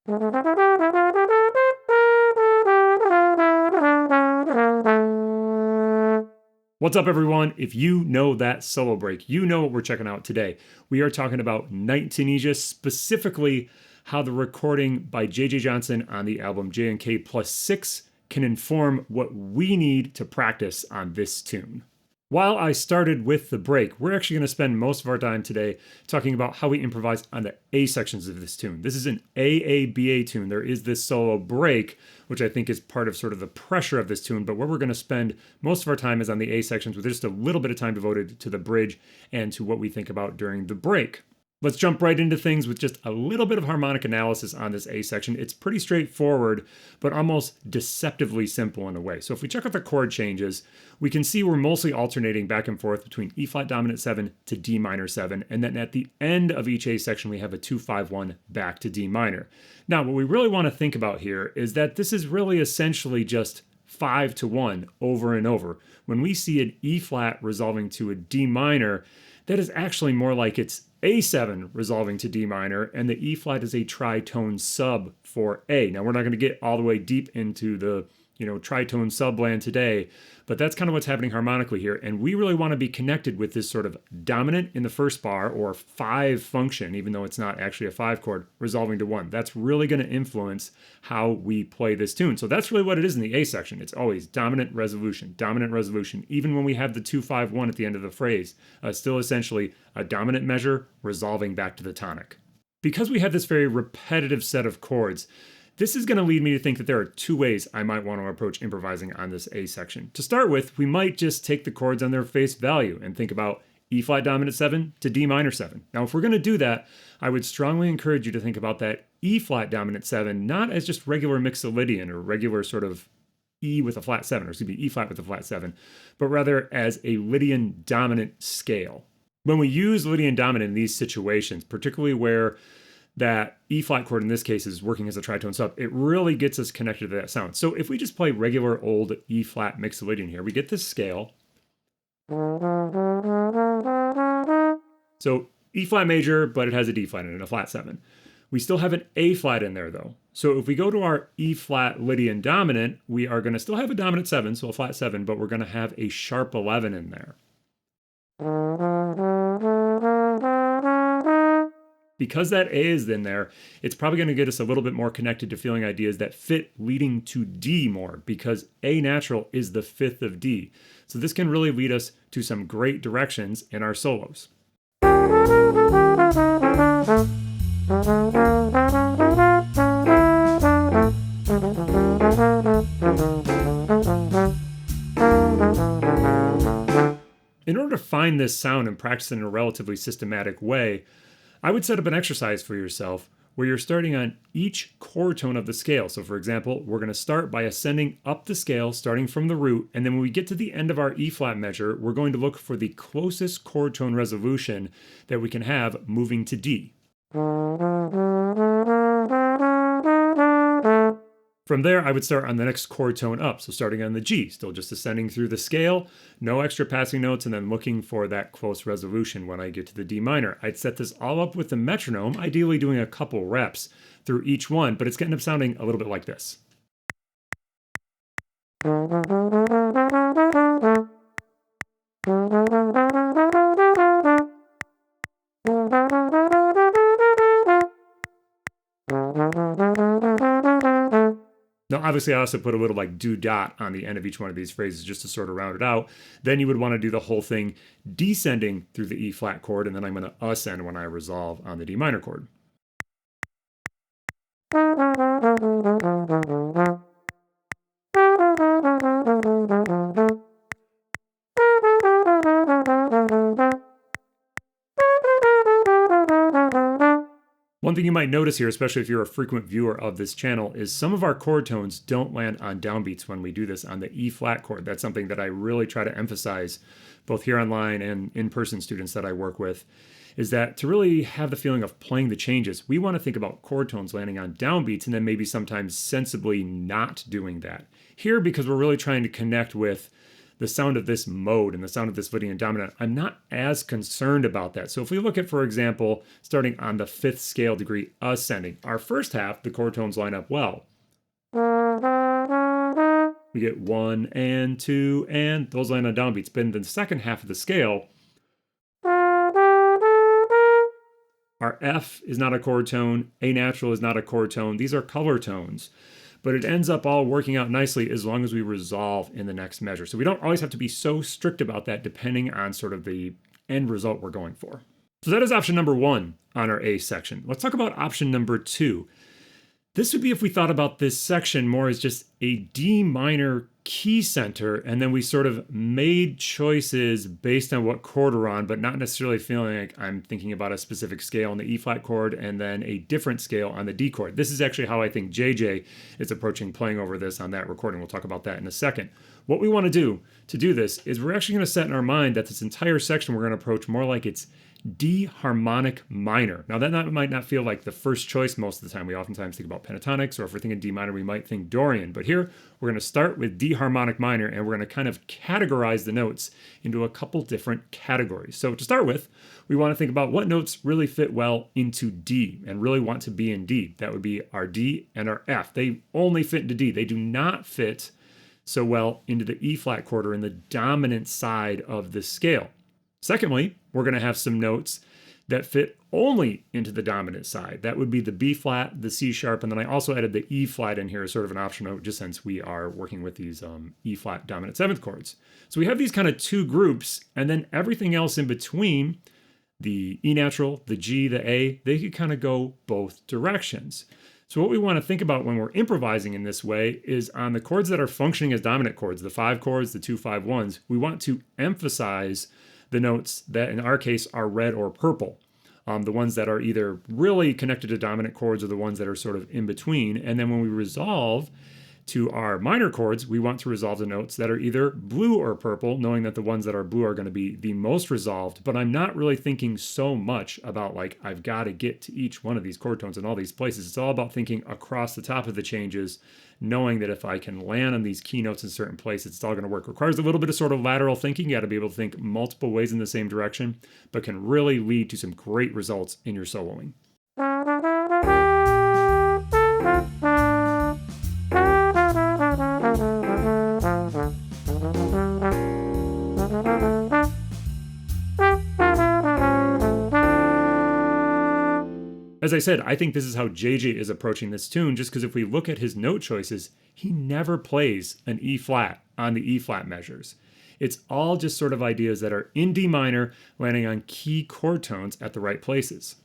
What's up, everyone? If you know that solo break, you know what we're checking out today. We are talking about Night in Tunisia, specifically how the recording by J.J. Johnson on the album J&K Plus 6 can inform what we need to practice on this tune. While I started with the break, we're actually going to spend most of our time today talking about how we improvise on the A sections of this tune. This is an AABA tune. There is this solo break, which I think is part of sort of the pressure of this tune, but where we're going to spend most of our time is on the A sections with just a little bit of time devoted to the bridge and to what we think about during the break. Let's jump right into things with just a little bit of harmonic analysis on this A section. It's pretty straightforward, but almost deceptively simple in a way. So if we check out the chord changes, we can see we're mostly alternating back and forth between E flat dominant 7 to D minor 7, and then at the end of each A section, we have a 2-5-1 back to D minor. Now, what we really want to think about here is that this is really essentially just 5-1 over and over. When we see an E flat resolving to a D minor, that is actually more like it's A7 resolving to D minor, and the E flat is a tritone sub for A. Now, we're not going to get all the way deep into the tritone subland today, but that's kind of what's happening harmonically here. And we really want to be connected with this sort of dominant in the first bar or 5 function, even though it's not actually a 5 chord, resolving to 1. That's really going to influence how we play this tune. So that's really what it is in the A section. It's always dominant resolution, even when we have the 2-5-1 at the end of the phrase, still essentially a dominant measure resolving back to the tonic. Because we have this very repetitive set of chords, this is going to lead me to think that there are 2 ways I might want to approach improvising on this A section. To start with, we might just take the chords on their face value and think about E flat dominant 7 to D minor 7. Now, if we're going to do that, I would strongly encourage you to think about that E flat dominant 7 not as just regular Lydian or regular sort of E with a flat 7, or excuse me, E flat with a flat 7, but rather as a Lydian dominant scale. When we use Lydian dominant in these situations, particularly where that E flat chord in this case is working as a tritone sub, it really gets us connected to that sound. So if we just play regular old E flat Lydian here, we get this scale. So E flat major, but it has a D flat in it, a flat 7. We still have an A flat in there though. So if we go to our E flat Lydian dominant, we are going to still have a dominant 7, so a flat 7, but we're going to have a sharp 11 in there. Because that A is in there, it's probably going to get us a little bit more connected to feeling ideas that fit leading to D more, because A natural is the 5th of D. So this can really lead us to some great directions in our solos. In order to find this sound and practice it in a relatively systematic way, I would set up an exercise for yourself where you're starting on each chord tone of the scale. So for example, we're going to start by ascending up the scale, starting from the root, and then when we get to the end of our E flat measure, we're going to look for the closest chord tone resolution that we can have moving to D. From there, I would start on the next chord tone up, so starting on the G, still just ascending through the scale, no extra passing notes, and then looking for that close resolution when I get to the D minor. I'd set this all up with the metronome, ideally doing a couple reps through each one, but it's going to end up sounding a little bit like this. Now, obviously, I also put a little like do dot on the end of each one of these phrases just to sort of round it out. Then you would want to do the whole thing descending through the E flat chord, and then I'm going to ascend when I resolve on the D minor chord. One thing you might notice here, especially if you're a frequent viewer of this channel, is some of our chord tones don't land on downbeats when we do this on the E flat chord. That's something that I really try to emphasize, both here online and in-person students that I work with, is that to really have the feeling of playing the changes, we want to think about chord tones landing on downbeats and then maybe sometimes sensibly not doing that. Here, because we're really trying to connect with the sound of this mode and the sound of this Lydian dominant, I'm not as concerned about that. So if we look at, for example, starting on the 5th scale degree ascending, our first half, the chord tones line up well. We get 1 and 2, and those line on downbeats. But in the second half of the scale, our F is not a chord tone, A natural is not a chord tone. These are color tones. But it ends up all working out nicely as long as we resolve in the next measure. So we don't always have to be so strict about that depending on sort of the end result we're going for. So that is option number 1 on our A section. Let's talk about option number 2. This would be if we thought about this section more as just a D minor key center, and then we sort of made choices based on what chord we're on, but not necessarily feeling like I'm thinking about a specific scale on the E flat chord and then a different scale on the D chord. This is actually how I think JJ is approaching playing over this on that recording. We'll talk about that in a second. What we want to do this is we're actually going to set in our mind that this entire section we're going to approach more like it's D harmonic minor. Now that might not feel like the first choice most of the time. We oftentimes think about pentatonics, or if we're thinking D minor, we might think Dorian. But here we're going to start with D harmonic minor, and we're going to kind of categorize the notes into a couple different categories. So to start with, we want to think about what notes really fit well into D and really want to be in D. That would be our D and our F. They only fit into D. They do not fit so well into the E flat chord or in the dominant side of the scale. Secondly, we're going to have some notes that fit only into the dominant side. That would be the B flat, the C sharp, and then I also added the E flat in here as sort of an optional note, just since we are working with these E flat dominant 7th chords. So we have these kind of two groups, and then everything else in between, the E natural, the G, the A, they could kind of go both directions. So what we want to think about when we're improvising in this way is on the chords that are functioning as dominant chords, the 5 chords, the 2, 5, 1s, we want to emphasize the notes that in our case are red or purple. The ones that are either really connected to dominant chords or the ones that are sort of in between. And then when we resolve to our minor chords, we want to resolve the notes that are either blue or purple, knowing that the ones that are blue are going to be the most resolved. But I'm not really thinking so much about like, I've got to get to each one of these chord tones in all these places. It's all about thinking across the top of the changes, knowing that if I can land on these key notes in certain places, it's all going to work. It requires a little bit of sort of lateral thinking. You got to be able to think multiple ways in the same direction, but can really lead to some great results in your soloing. As I said, I think this is how JJ is approaching this tune, just because if we look at his note choices, he never plays an E flat on the E flat measures. It's all just sort of ideas that are in D minor, landing on key chord tones at the right places.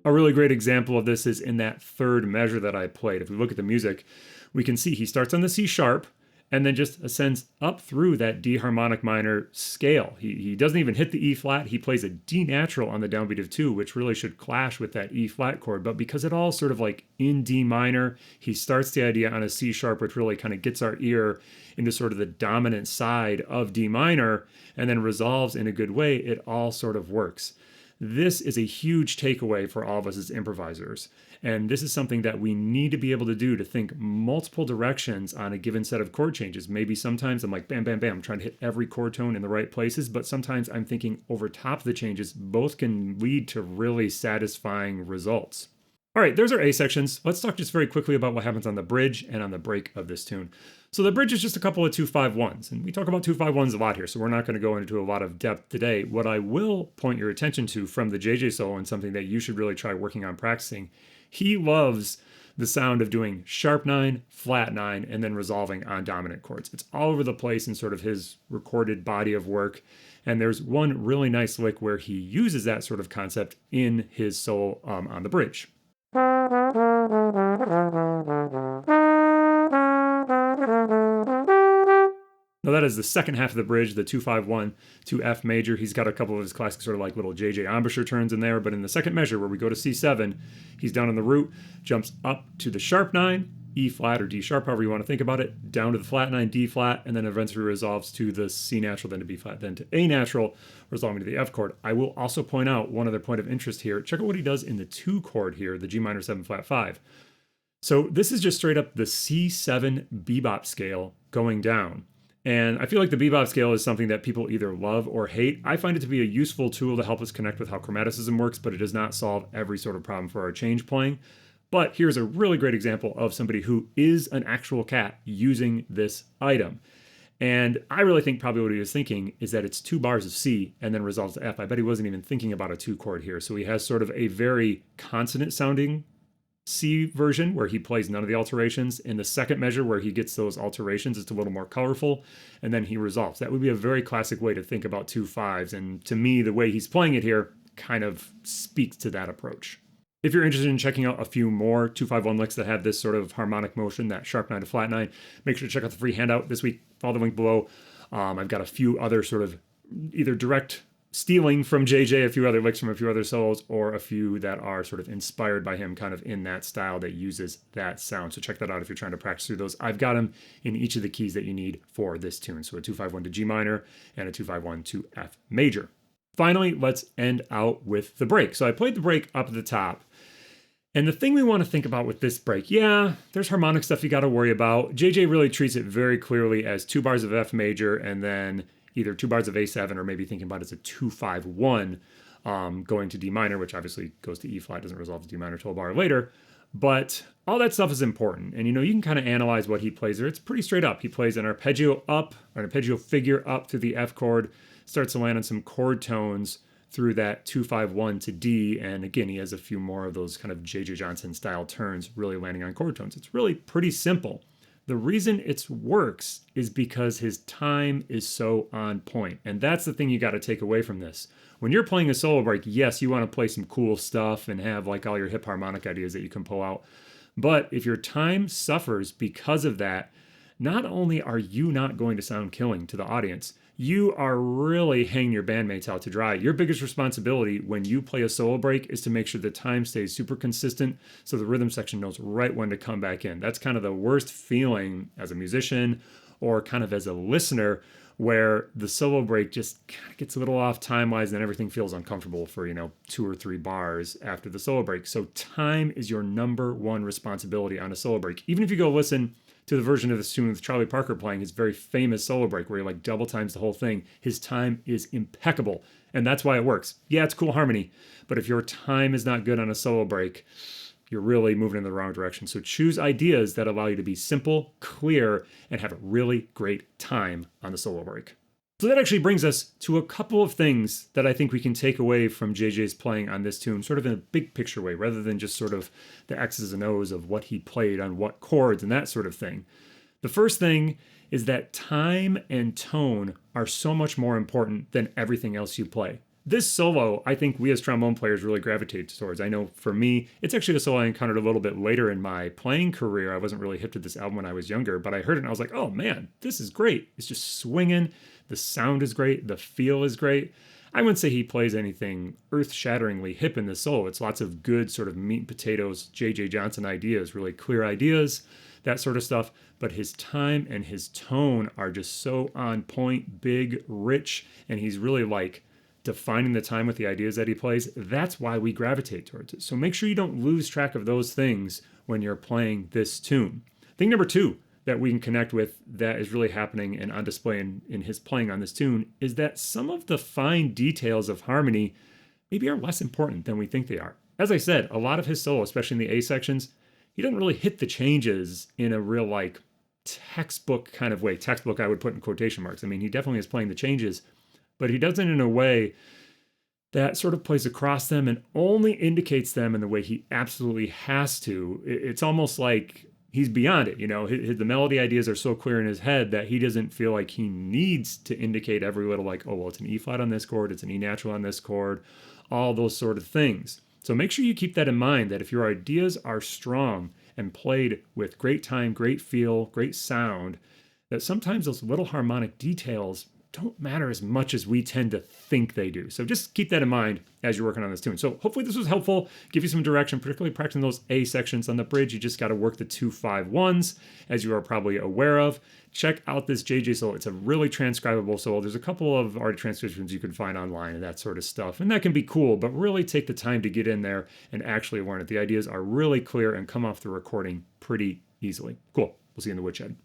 A really great example of this is in that third measure that I played. If we look at the music, we can see he starts on the C sharp and then just ascends up through that D harmonic minor scale. He doesn't even hit the E flat. He plays a D natural on the downbeat of 2, which really should clash with that E flat chord. But because it all sort of like in D minor, he starts the idea on a C sharp, which really kind of gets our ear into sort of the dominant side of D minor and then resolves in a good way. It all sort of works. This is a huge takeaway for all of us as improvisers. And this is something that we need to be able to do, to think multiple directions on a given set of chord changes. Maybe sometimes I'm like, bam, bam, bam, I'm trying to hit every chord tone in the right places, but sometimes I'm thinking over top of the changes. Both can lead to really satisfying results. All right, there's our A sections. Let's talk just very quickly about what happens on the bridge and on the break of this tune. So the bridge is just a couple of 2-5-1s, and we talk about 2-5-1s a lot here, so we're not going to go into a lot of depth today. What I will point your attention to from the JJ solo, and something that you should really try working on practicing, he loves the sound of doing sharp 9, flat 9, and then resolving on dominant chords. It's all over the place in sort of his recorded body of work, and there's one really nice lick where he uses that sort of concept in his solo on the bridge. Now that is the second half of the bridge, the 2-5-1 to F major. He's got a couple of his classic sort of like little JJ embouchure turns in there, but in the second measure where we go to C7, he's down on the root, jumps up to the sharp 9, E flat or D sharp, however you want to think about it, down to the flat 9, D flat, and then eventually resolves to the C natural, then to B flat, then to A natural, resolving to the F chord. I will also point out one other point of interest here. Check out what he does in the 2 chord here, the G minor 7 flat 5. So this is just straight up the C7 bebop scale going down. And I feel like the bebop scale is something that people either love or hate. I find it to be a useful tool to help us connect with how chromaticism works, but it does not solve every sort of problem for our change playing. But here's a really great example of somebody who is an actual cat using this item. And I really think probably what he was thinking is that it's 2 bars of C and then resolves to F. I bet he wasn't even thinking about a 2 chord here. So he has sort of a very consonant sounding C version where he plays none of the alterations. In the second measure where he gets those alterations, it's a little more colorful, and then he resolves. That would be a very classic way to think about 2 5s, and to me, the way he's playing it here kind of speaks to that approach. If you're interested in checking out a few more 2-5-1 licks that have this sort of harmonic motion, that sharp 9 to flat 9, make sure to check out the free handout this week. Follow the link below. I've got a few other sort of either direct stealing from JJ, a few other licks from a few other solos, or a few that are sort of inspired by him kind of in that style that uses that sound. So check that out if you're trying to practice through those. I've got them in each of the keys that you need for this tune. So a 2-5-1 to G minor and a 2-5-1 to F major. Finally, let's end out with the break. So I played the break up at the top. And the thing we want to think about with this break, yeah, there's harmonic stuff you got to worry about. JJ really treats it very clearly as 2 bars of F major and then either 2 bars of A7 or maybe thinking about it as a 2-5-1 going to D minor, which obviously goes to E flat, doesn't resolve to D minor till a bar later. But all that stuff is important. And you can kind of analyze what he plays there. It's pretty straight up. He plays an arpeggio up, an arpeggio figure up to the F chord, starts to land on some chord tones through that 2-5-1 to D. And again, he has a few more of those kind of J.J. Johnson style turns really landing on chord tones. It's really pretty simple. The reason it works is because his time is so on point. And that's the thing you got to take away from this. When you're playing a solo break, yes, you want to play some cool stuff and have like all your hip harmonic ideas that you can pull out. But if your time suffers because of that, not only are you not going to sound killing to the audience, you are really hanging your bandmates out to dry. Your biggest responsibility when you play a solo break is to make sure the time stays super consistent so the rhythm section knows right when to come back in. That's kind of the worst feeling as a musician or kind of as a listener, where the solo break just kind of gets a little off time-wise and everything feels uncomfortable for, 2 or 3 bars after the solo break. So time is your number one responsibility on a solo break. Even if you go listen to the version of this tune with Charlie Parker playing his very famous solo break where he like double times the whole thing, his time is impeccable. And that's why it works. Yeah, it's cool harmony, but if your time is not good on a solo break, you're really moving in the wrong direction. So choose ideas that allow you to be simple, clear, and have a really great time on the solo break. So that actually brings us to a couple of things that I think we can take away from JJ's playing on this tune, sort of in a big picture way, rather than just sort of the X's and O's of what he played on what chords and that sort of thing. The first thing is that time and tone are so much more important than everything else you play. This solo, I think we as trombone players really gravitate towards. I know for me, it's actually a solo I encountered a little bit later in my playing career. I wasn't really hip to this album when I was younger, but I heard it and I was like, oh man, this is great. It's just swinging. The sound is great. The feel is great. I wouldn't say he plays anything earth-shatteringly hip in this solo. It's lots of good sort of meat and potatoes, J.J. Johnson ideas, really clear ideas, that sort of stuff. But his time and his tone are just so on point, big, rich, and he's really like defining the time with the ideas that he plays. That's why we gravitate towards it. So make sure you don't lose track of those things when you're playing this tune. Thing number 2 that we can connect with that is really happening and on display in his playing on this tune is that some of the fine details of harmony maybe are less important than we think they are. As I said, a lot of his solo, especially in the A sections, he doesn't really hit the changes in a real like textbook kind of way. Textbook I would put in quotation marks. I mean, he definitely is playing the changes, but he does it in a way that sort of plays across them and only indicates them in the way he absolutely has to. It's almost like he's beyond it, the melody ideas are so clear in his head that he doesn't feel like he needs to indicate every little like, oh, well, it's an E flat on this chord, it's an E natural on this chord, all those sort of things. So make sure you keep that in mind, that if your ideas are strong and played with great time, great feel, great sound, that sometimes those little harmonic details don't matter as much as we tend to think they do. So just keep that in mind as you're working on this tune. So hopefully this was helpful, give you some direction, particularly practicing those A sections on the bridge. You just got to work the 2-5-1s, as you are probably aware of. Check out this JJ solo. It's a really transcribable solo. There's a couple of art transcriptions you can find online and that sort of stuff. And that can be cool, but really take the time to get in there and actually learn it. The ideas are really clear and come off the recording pretty easily. Cool. We'll see you in the woodshed.